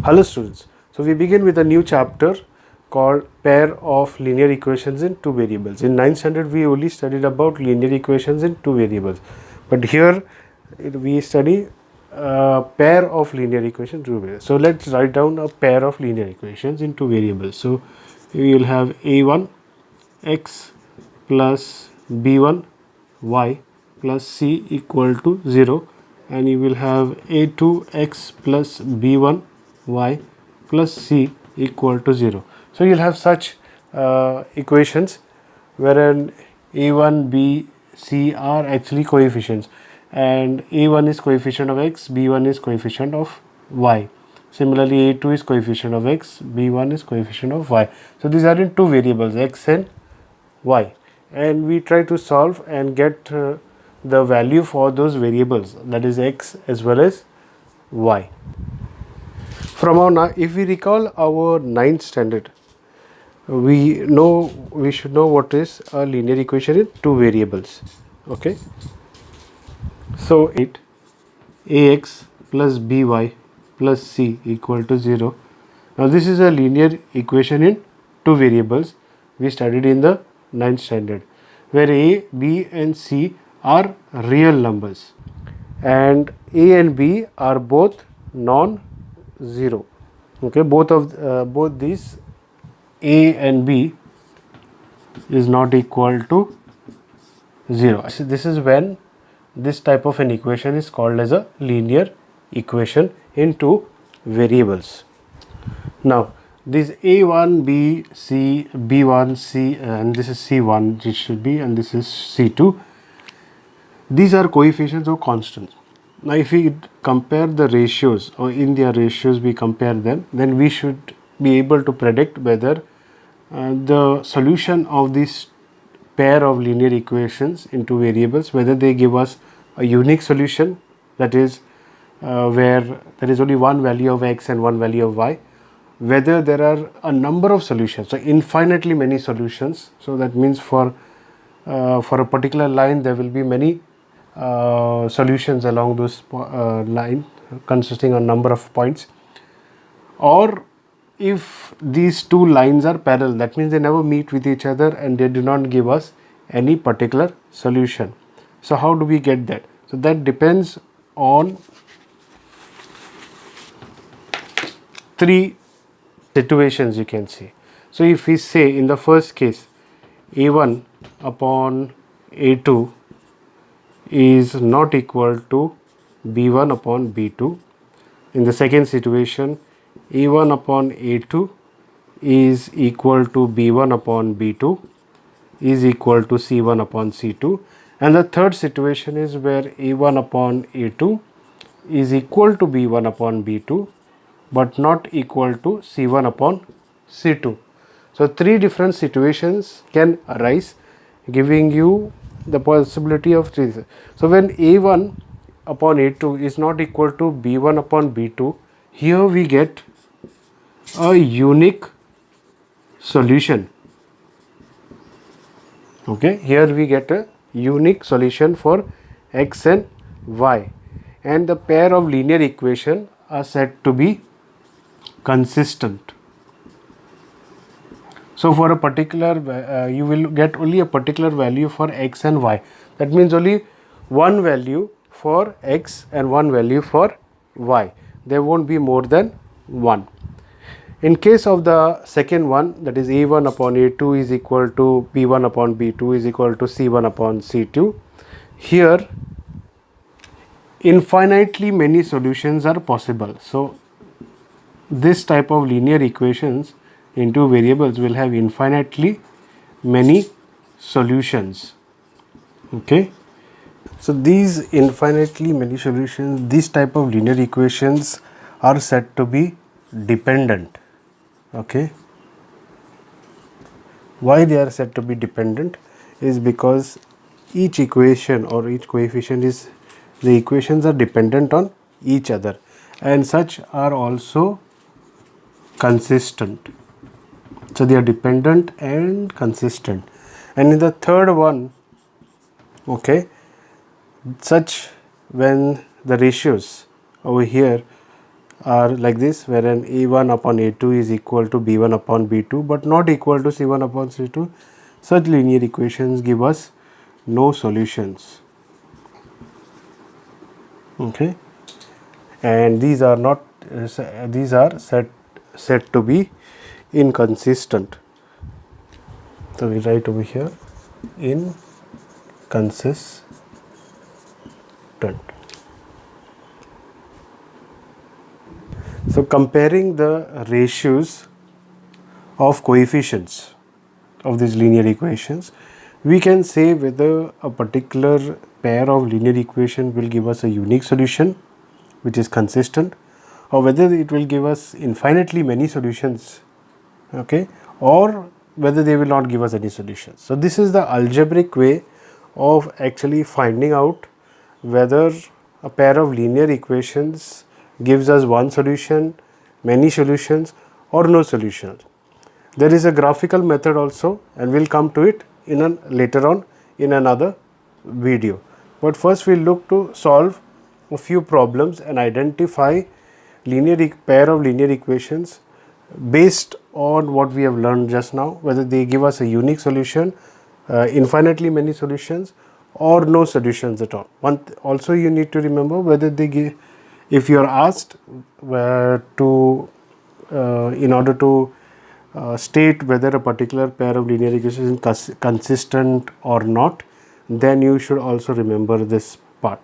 Hello students, so we begin with a new chapter called pair of linear equations in two variables. In 9th standard we only studied about linear equations in two variables, but here we study pair of linear equations in two variables. So let's write down a pair of linear equations in two variables. So we will have a1 x plus b1 y plus c equal to 0, and you will have a2 x plus b1 y plus c equal to 0. So you'll have such equations wherein a1 b c are actually coefficients, and a1 is coefficient of x, b1 is coefficient of y. Similarly, a2 is coefficient of x, b1 is coefficient of y. So these are in two variables, x and y, and we try to solve and get the value for those variables, that is x as well as y. From our, if we recall our 9th standard, we should know what is a linear equation in two variables. Okay, so it ax plus by plus c equal to 0. Now this is a linear equation in two variables we studied in the 9th standard, where a, b and c are real numbers and a and b are both non-zero. Okay, both these a and b is not equal to 0. So this is when this type of an equation is called as a linear equation in two variables. Now this a1 b c b1 c and this is c1, it should be, and this is c2. These are coefficients or constants. Now if we compare the ratios, or in their ratios we compare them, then we should be able to predict whether the solution of this pair of linear equations in two variables, whether they give us a unique solution, that is where there is only one value of x and one value of y, whether there are a number of solutions, so infinitely many solutions. So that means for a particular line there will be many solutions along this line consisting of number of points, or if these two lines are parallel, that means they never meet with each other and they do not give us any particular solution. So how do we get that? So that depends on three situations, you can see. So if we say in the first case a1 upon a2 is not equal to b1 upon b2. In the second situation, a1 upon a2 is equal to b1 upon b2 is equal to c1 upon c2. And the third situation is where a1 upon a2 is equal to b1 upon b2 but not equal to c1 upon c2. So three different situations can arise, giving you the possibility of three. So when a1 upon a2 is not equal to b1 upon b2, here we get a unique solution. Okay, here we get a unique solution for x and y, and the pair of linear equation are said to be consistent. So for a particular you will get only a particular value for x and y. That means only one value for x and one value for y. There won't be more than one. In case of the second one, that is a1 upon a2 is equal to b1 upon b2 is equal to c1 upon c2, here infinitely many solutions are possible. So this type of linear equations in two variables will have infinitely many solutions. Okay, so these infinitely many solutions, these type of linear equations are said to be dependent. Okay, why they are said to be dependent is because each equation or each coefficient is, the equations are dependent on each other, and such are also consistent. So they are dependent and consistent. And in the third one, okay, such when the ratios over here are like this, wherein A1 upon A2 is equal to B1 upon B2 but not equal to C1 upon C2. Such linear equations give us no solutions. Okay, and these are not these are said to be inconsistent. So we write over here inconsistent. So comparing the ratios of coefficients of these linear equations, we can say whether a particular pair of linear equation will give us a unique solution which is consistent, or whether it will give us infinitely many solutions, okay, or whether they will not give us any solutions. So this is the algebraic way of actually finding out whether a pair of linear equations gives us one solution, many solutions, or no solutions. There is a graphical method also, and we'll come to it later on in another video. But first we'll look to solve a few problems and identify pair of linear equations based on what we have learned just now, whether they give us a unique solution, infinitely many solutions, or no solutions at all. Also you need to remember whether they give, if you are asked in order to state whether a particular pair of linear equations is consistent or not, then you should also remember this part.